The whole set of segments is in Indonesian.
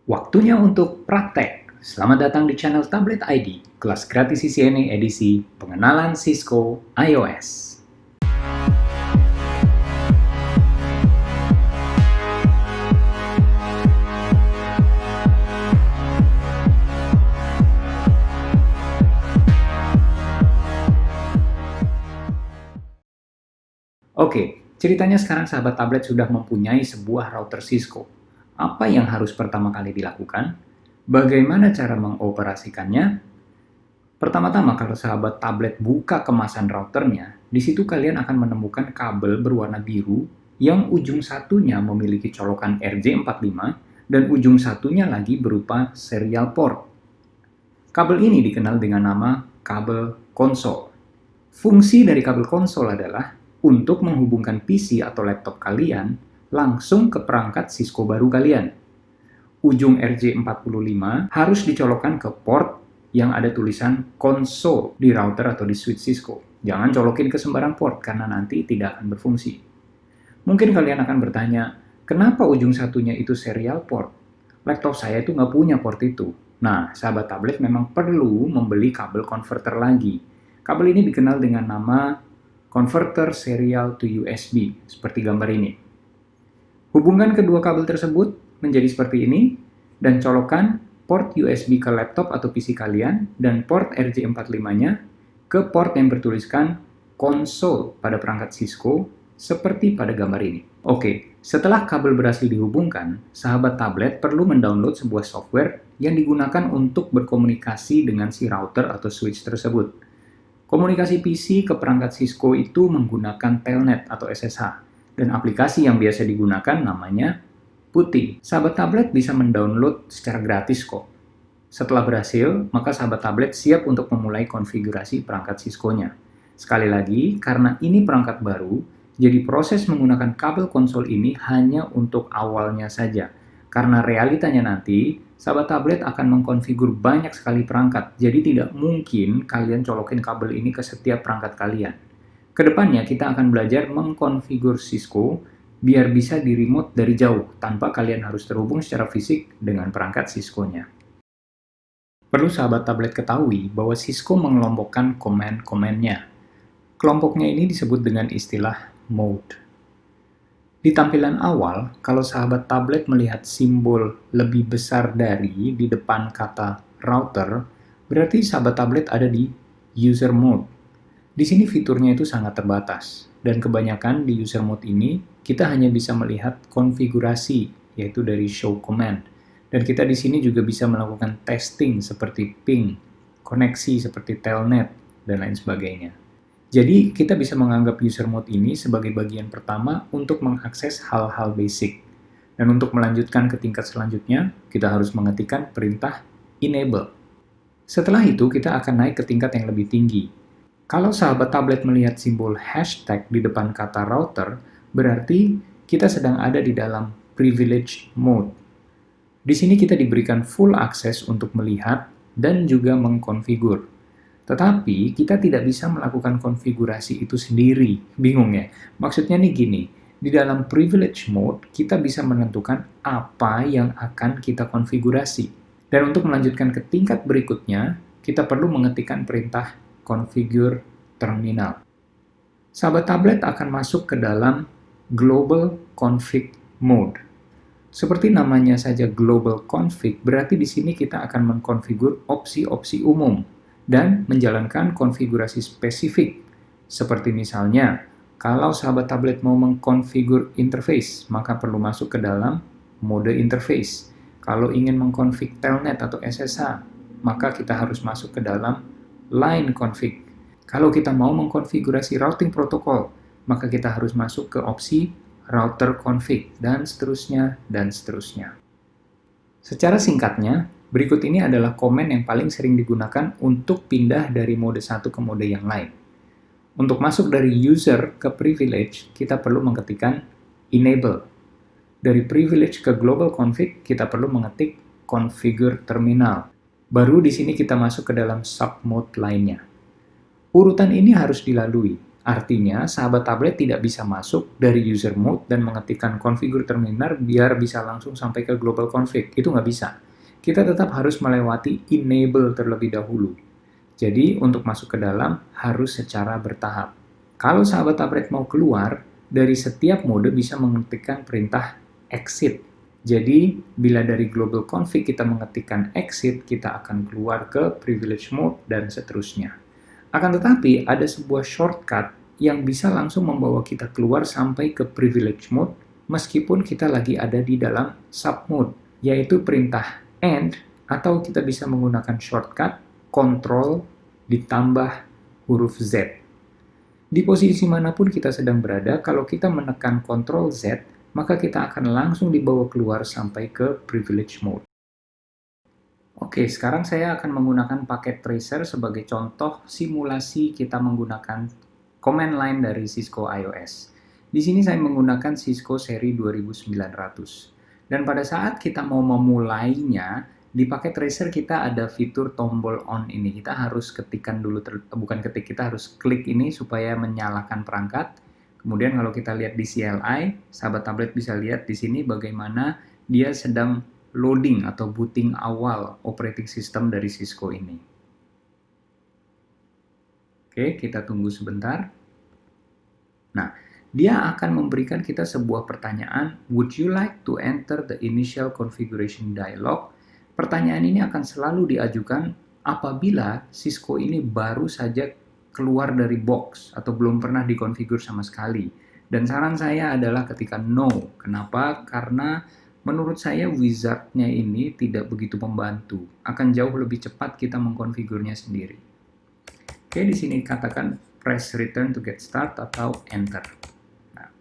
Waktunya untuk praktek. Selamat datang di channel Tablet ID, kelas gratis CCNA edisi pengenalan Cisco iOS. Oke, ceritanya sekarang sahabat tablet sudah mempunyai sebuah router Cisco. Apa yang harus pertama kali dilakukan? Bagaimana cara mengoperasikannya? Pertama-tama, kalau sahabat tablet buka kemasan routernya, di situ kalian akan menemukan kabel berwarna biru yang ujung satunya memiliki colokan RJ45 dan ujung satunya lagi berupa serial port. Kabel ini dikenal dengan nama kabel konsol. Fungsi dari kabel konsol adalah untuk menghubungkan PC atau laptop kalian langsung ke perangkat Cisco baru kalian. Ujung RJ45 harus dicolokkan ke port yang ada tulisan konsol di router atau di switch Cisco. Jangan colokin ke sembarang port karena nanti tidak akan berfungsi. Mungkin kalian akan bertanya, kenapa ujung satunya itu serial port? Laptop saya itu nggak punya port itu. Nah, sahabat tablet memang perlu membeli kabel converter lagi. Kabel ini dikenal dengan nama converter serial to USB, seperti gambar ini. Hubungkan kedua kabel tersebut menjadi seperti ini, dan colokkan port USB ke laptop atau PC kalian, dan port RJ45-nya ke port yang bertuliskan konsol pada perangkat Cisco, seperti pada gambar ini. Oke, setelah kabel berhasil dihubungkan, sahabat tablet perlu mendownload sebuah software yang digunakan untuk berkomunikasi dengan si router atau switch tersebut. Komunikasi PC ke perangkat Cisco itu menggunakan Telnet atau SSH, dan aplikasi yang biasa digunakan namanya PuTTY. Sahabat tablet bisa mendownload secara gratis kok. Setelah berhasil, maka sahabat tablet siap untuk memulai konfigurasi perangkat Cisco-nya. Sekali lagi, karena ini perangkat baru, jadi proses menggunakan kabel konsol ini hanya untuk awalnya saja. Karena realitanya nanti, sahabat tablet akan mengkonfigur banyak sekali perangkat, jadi tidak mungkin kalian colokin kabel ini ke setiap perangkat kalian. Kedepannya kita akan belajar mengkonfigur Cisco biar bisa di-remote dari jauh, tanpa kalian harus terhubung secara fisik dengan perangkat Cisco-nya. Perlu sahabat tablet ketahui bahwa Cisco mengelompokkan command-command-nya. Kelompoknya ini disebut dengan istilah mode. Di tampilan awal, kalau sahabat tablet melihat simbol lebih besar dari di depan kata router, berarti sahabat tablet ada di user mode. Di sini fiturnya itu sangat terbatas, dan kebanyakan di user mode ini, kita hanya bisa melihat konfigurasi, yaitu dari show command. Dan kita di sini juga bisa melakukan testing seperti ping, koneksi seperti telnet, dan lain sebagainya. Jadi, kita bisa menganggap user mode ini sebagai bagian pertama untuk mengakses hal-hal basic. Dan untuk melanjutkan ke tingkat selanjutnya, kita harus mengetikkan perintah enable. Setelah itu, kita akan naik ke tingkat yang lebih tinggi. Kalau sahabat tablet melihat simbol hashtag di depan kata router, berarti kita sedang ada di dalam privilege mode. Di sini kita diberikan full access untuk melihat dan juga mengkonfigur. Tetapi, kita tidak bisa melakukan konfigurasi itu sendiri. Bingung ya? Maksudnya nih gini, di dalam privilege mode, kita bisa menentukan apa yang akan kita konfigurasi. Dan untuk melanjutkan ke tingkat berikutnya, kita perlu mengetikkan perintah configure terminal. Sahabat tablet akan masuk ke dalam global config mode. Seperti namanya saja global config, berarti di sini kita akan mengkonfigur opsi-opsi umum dan menjalankan konfigurasi spesifik. Seperti misalnya, kalau sahabat tablet mau mengkonfigur interface, maka perlu masuk ke dalam mode interface. Kalau ingin mengkonfig telnet atau SSH, maka kita harus masuk ke dalam line config. Kalau kita mau mengkonfigurasi routing protokol, maka kita harus masuk ke opsi router config, dan seterusnya, dan seterusnya. Secara singkatnya, berikut ini adalah komen yang paling sering digunakan untuk pindah dari mode satu ke mode yang lain. Untuk masuk dari user ke privilege, kita perlu mengetikkan enable. Dari privilege ke global config, kita perlu mengetik configure terminal. Baru di sini kita masuk ke dalam submode lainnya. Urutan ini harus dilalui. Artinya, sahabat tablet tidak bisa masuk dari user mode dan mengetikkan configure terminal biar bisa langsung sampai ke global config. Itu nggak bisa. Kita tetap harus melewati enable terlebih dahulu. Jadi, untuk masuk ke dalam harus secara bertahap. Kalau sahabat tablet mau keluar, dari setiap mode bisa mengetikkan perintah exit. Jadi, bila dari global config kita mengetikkan exit, kita akan keluar ke privilege mode dan seterusnya. Akan tetapi, ada sebuah shortcut yang bisa langsung membawa kita keluar sampai ke privilege mode meskipun kita lagi ada di dalam sub mode, yaitu perintah end, atau kita bisa menggunakan shortcut Ctrl ditambah huruf Z. Di posisi manapun kita sedang berada, kalau kita menekan Ctrl Z, maka kita akan langsung dibawa keluar sampai ke privilege mode. Oke, sekarang saya akan menggunakan paket tracer sebagai contoh simulasi kita menggunakan command line dari Cisco iOS. Di sini saya menggunakan Cisco seri 2900. Dan pada saat kita mau memulainya, di paket tracer kita ada fitur tombol on ini. Kita harus ketikkan dulu, kita harus klik ini supaya menyalakan perangkat. Kemudian kalau kita lihat di CLI, sahabat tablet bisa lihat di sini bagaimana dia sedang loading atau booting awal operating system dari Cisco ini. Oke, kita tunggu sebentar. Nah, dia akan memberikan kita sebuah pertanyaan, would you like to enter the initial configuration dialog? Pertanyaan ini akan selalu diajukan apabila Cisco ini baru saja keluar dari box atau belum pernah dikonfigur sama sekali. Dan saran saya adalah ketika no. Kenapa? Karena menurut saya wizard-nya ini tidak begitu membantu. Akan jauh lebih cepat kita mengkonfigurnya sendiri. Oke, di sini katakan press return to get start atau enter. Nah,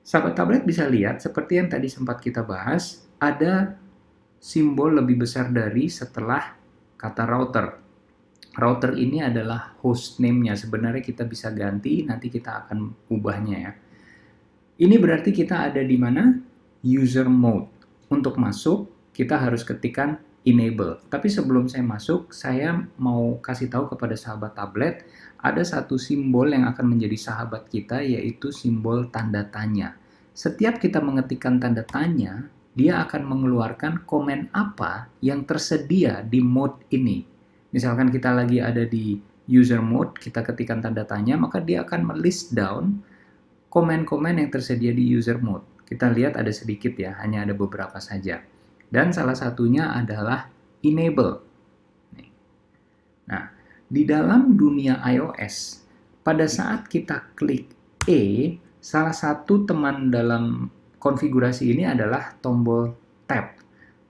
sahabat tablet bisa lihat seperti yang tadi sempat kita bahas, ada simbol lebih besar dari setelah kata router. Router ini adalah host name-nya. Sebenarnya kita bisa ganti, nanti kita akan ubahnya ya. Ini berarti kita ada di mana? User mode. Untuk masuk, kita harus ketikkan enable. Tapi sebelum saya masuk, saya mau kasih tahu kepada sahabat tablet, ada satu simbol yang akan menjadi sahabat kita, yaitu simbol tanda tanya. Setiap kita mengetikkan tanda tanya, dia akan mengeluarkan komen apa yang tersedia di mode ini. Misalkan kita lagi ada di user mode, kita ketikkan tanda tanya, maka dia akan melist down komen-komen yang tersedia di user mode. Kita lihat ada sedikit ya, hanya ada beberapa saja. Dan salah satunya adalah enable. Nah, di dalam dunia iOS, pada saat kita klik E, salah satu teman dalam konfigurasi ini adalah tombol tab.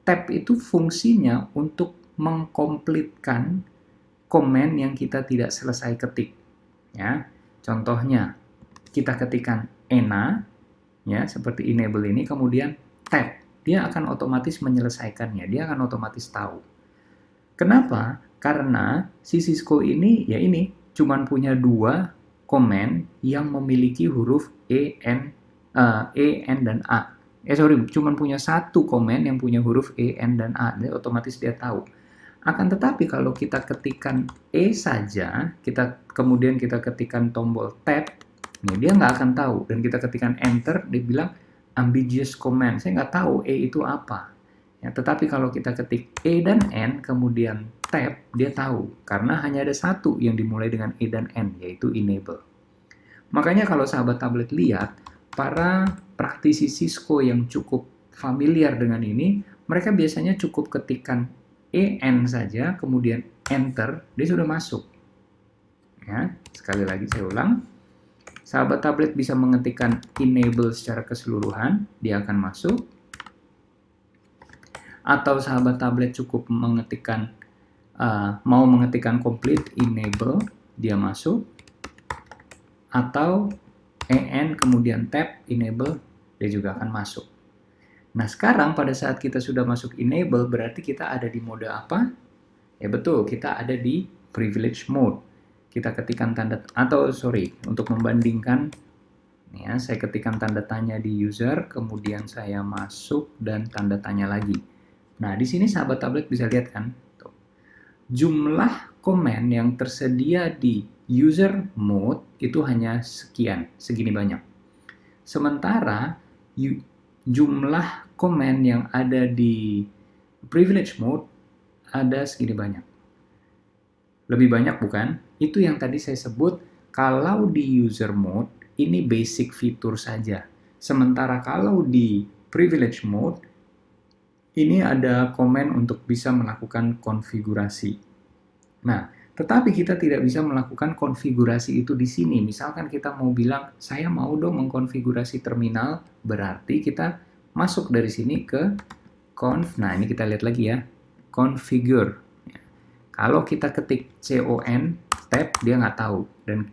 Tab itu fungsinya untuk mengkomplitkan komen yang kita tidak selesai ketik. Ya, contohnya, kita ketikkan ENA, ya seperti enable ini, kemudian tab, dia akan otomatis menyelesaikannya, dia akan otomatis tahu. Kenapa? Karena si Cisco ini ya ini cuman punya 2 komen yang memiliki huruf E, N, dan A. Cuman punya 1 komen yang punya huruf E, N, dan A. Jadi otomatis dia tahu. Akan tetapi kalau kita ketikkan E saja, kemudian kita ketikkan tombol tab, dia nggak akan tahu. Dan kita ketikkan enter, dia bilang ambiguous command. Saya nggak tahu E itu apa. Ya, tetapi kalau kita ketik E dan N, kemudian tab, dia tahu. Karena hanya ada satu yang dimulai dengan E dan N, yaitu enable. Makanya kalau sahabat tablet lihat, para praktisi Cisco yang cukup familiar dengan ini, mereka biasanya cukup ketikkan EN saja, kemudian enter, dia sudah masuk. Ya, sekali lagi saya ulang. Sahabat tablet bisa mengetikkan enable secara keseluruhan, dia akan masuk. Atau sahabat tablet cukup mengetikkan, mau mengetikkan complete enable, dia masuk. Atau EN kemudian tab enable, dia juga akan masuk. Nah sekarang pada saat kita sudah masuk enable, berarti kita ada di mode apa? Ya betul, kita ada di privilege mode. Kita ketikkan untuk membandingkan, ya, saya ketikkan tanda tanya di user, kemudian saya masuk dan tanda tanya lagi. Nah, di sini sahabat tablet bisa lihat kan, tuh, jumlah komen yang tersedia di User mode itu hanya sekian, segini banyak. Sementara jumlah komen yang ada di privilege mode ada segini banyak. Lebih banyak bukan? Itu yang tadi saya sebut, kalau di user mode ini basic fitur saja. Sementara kalau di privilege mode ini ada komen untuk bisa melakukan konfigurasi. Nah, tetapi kita tidak bisa melakukan konfigurasi itu di sini. Misalkan kita mau bilang, saya mau dong mengkonfigurasi terminal, berarti kita masuk dari sini ke conf. Nah, ini kita lihat lagi ya, configure. Kalau kita ketik con tab, dia nggak tahu. Dan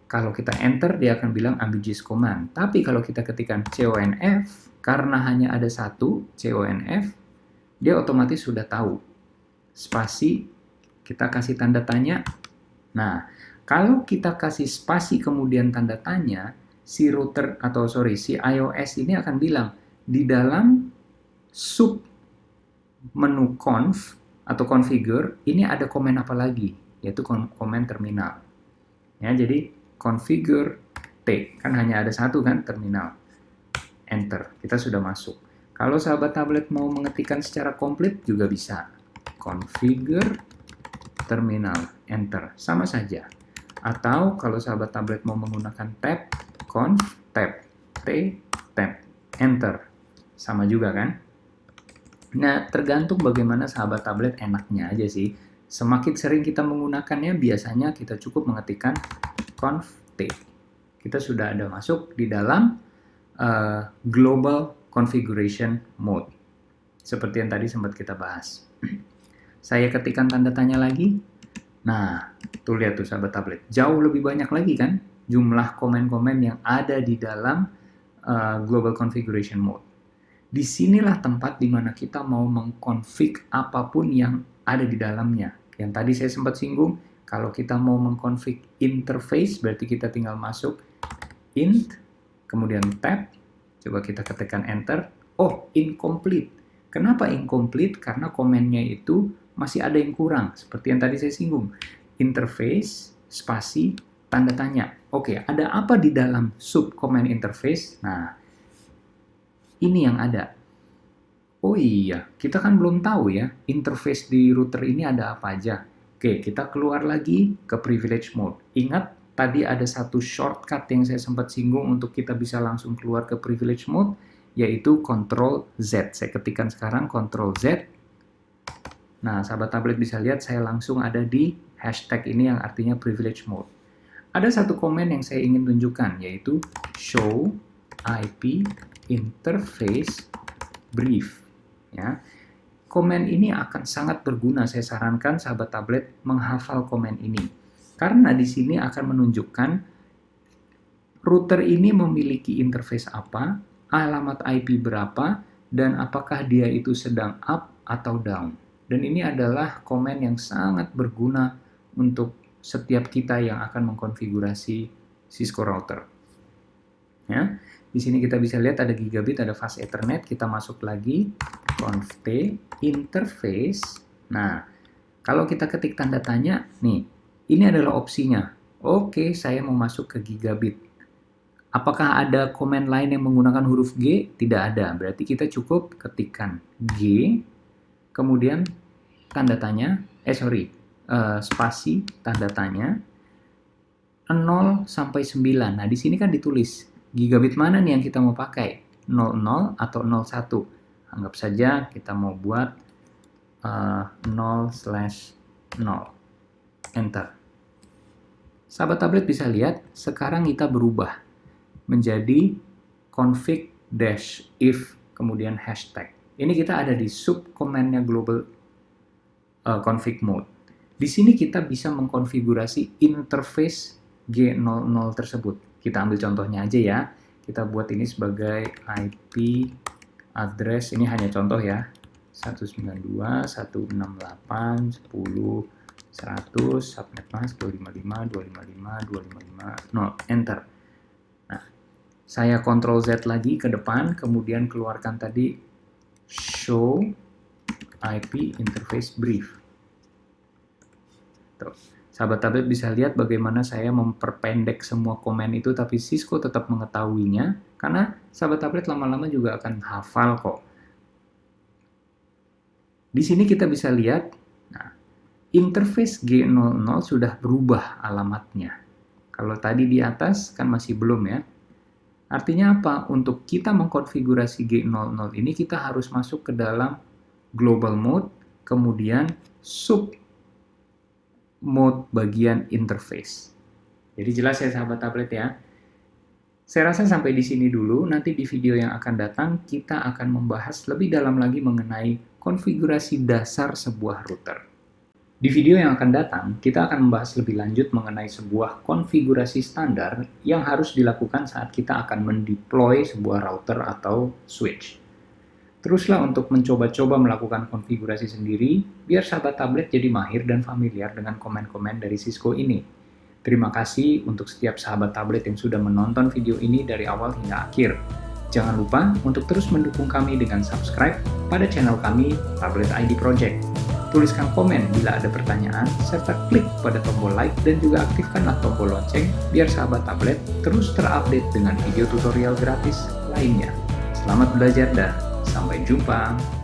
kalau kita enter, dia akan bilang ambiguous command. Tapi kalau kita ketikkan conf, karena hanya ada satu conf, dia otomatis sudah tahu. Spasi, kita kasih tanda tanya. Nah, kalau kita kasih spasi kemudian tanda tanya, si iOS ini akan bilang, di dalam sub menu conf atau configure, ini ada komen apa lagi, yaitu komen terminal. Ya, jadi configure T, kan hanya ada satu kan, terminal. Enter, kita sudah masuk. Kalau sahabat tablet mau mengetikkan secara komplit juga bisa. Configure terminal, enter, sama saja. Atau kalau sahabat tablet mau menggunakan tab, conf, tab, T, tab, enter, sama juga kan? Nah, tergantung bagaimana sahabat tablet enaknya aja sih. Semakin sering kita menggunakannya, biasanya kita cukup mengetikkan conf T. Kita sudah ada masuk di dalam global configuration mode. Seperti yang tadi sempat kita bahas. Saya ketikkan tanda tanya lagi. Nah, tuh lihat tuh sahabat tablet. Jauh lebih banyak lagi kan jumlah komen-komen yang ada di dalam global configuration mode. Disinilah tempat di mana kita mau mengkonfig apapun yang ada di dalamnya. Yang tadi saya sempat singgung, kalau kita mau mengkonfig interface, berarti kita tinggal masuk int, kemudian tab, coba kita ketikkan enter, oh incomplete. Kenapa incomplete? Karena komennya itu masih ada yang kurang, seperti yang tadi saya singgung. Interface, spasi, tanda tanya. Oke, ada apa di dalam sub comment interface? Nah, ini yang ada. Oh iya, kita kan belum tahu ya, interface di router ini ada apa aja. Oke, kita keluar lagi ke privilege mode. Ingat, tadi ada satu shortcut yang saya sempat singgung untuk kita bisa langsung keluar ke privilege mode, yaitu Ctrl Z. Saya ketikkan sekarang Ctrl Z. Nah, sahabat tablet bisa lihat saya langsung ada di hashtag ini yang artinya privilege mode. Ada satu komen yang saya ingin tunjukkan, yaitu show IP interface brief. Ya. Komen ini akan sangat berguna, saya sarankan sahabat tablet menghafal komen ini. Karena di sini akan menunjukkan router ini memiliki interface apa, alamat IP berapa, dan apakah dia itu sedang up atau down. Dan ini adalah komen yang sangat berguna untuk setiap kita yang akan mengkonfigurasi Cisco router. Ya, di sini kita bisa lihat ada gigabit, ada fast ethernet. Kita masuk lagi, conf T, interface. Nah, kalau kita ketik tanda tanya, nih, ini adalah opsinya. Oke, saya mau masuk ke gigabit. Apakah ada komen lain yang menggunakan huruf G? Tidak ada. Berarti kita cukup ketikkan G, kemudian tanda tanya, spasi, tanda tanya, 0 sampai 9. Nah, di sini kan ditulis gigabit mana nih yang kita mau pakai, 00 atau 01. Anggap saja kita mau buat 0/0. Enter. Sahabat tablet bisa lihat, sekarang kita berubah menjadi config-if, kemudian hashtag. Ini kita ada di sub command-nya global config mode. Di sini kita bisa mengkonfigurasi interface G00 tersebut. Kita ambil contohnya aja ya. Kita buat ini sebagai IP address, ini hanya contoh ya. 192.168.10.100 subnet mask 255.255.255.0. Enter. Nah, saya Ctrl Z lagi ke depan, kemudian keluarkan tadi show IP interface brief. Tuh. Sahabat tablet bisa lihat bagaimana saya memperpendek semua komen itu, tapi Cisco tetap mengetahuinya, karena sahabat tablet lama-lama juga akan hafal kok. Di sini kita bisa lihat, nah, interface G00 sudah berubah alamatnya. Kalau tadi di atas kan masih belum ya. Artinya apa? Untuk kita mengkonfigurasi G00 ini kita harus masuk ke dalam global mode, kemudian sub mode bagian interface. Jadi jelas ya sahabat tablet ya. Saya rasa sampai di sini dulu, nanti di video yang akan datang kita akan membahas lebih dalam lagi mengenai konfigurasi dasar sebuah router. Di video yang akan datang, kita akan membahas lebih lanjut mengenai sebuah konfigurasi standar yang harus dilakukan saat kita akan mendeploy sebuah router atau switch. Teruslah untuk mencoba-coba melakukan konfigurasi sendiri, biar sahabat tablet jadi mahir dan familiar dengan komen-komen dari Cisco ini. Terima kasih untuk setiap sahabat tablet yang sudah menonton video ini dari awal hingga akhir. Jangan lupa untuk terus mendukung kami dengan subscribe pada channel kami, Tablet ID Project. Tuliskan komen bila ada pertanyaan, serta klik pada tombol like dan juga aktifkanlah tombol lonceng biar sahabat tablet terus terupdate dengan video tutorial gratis lainnya. Selamat belajar dan sampai jumpa!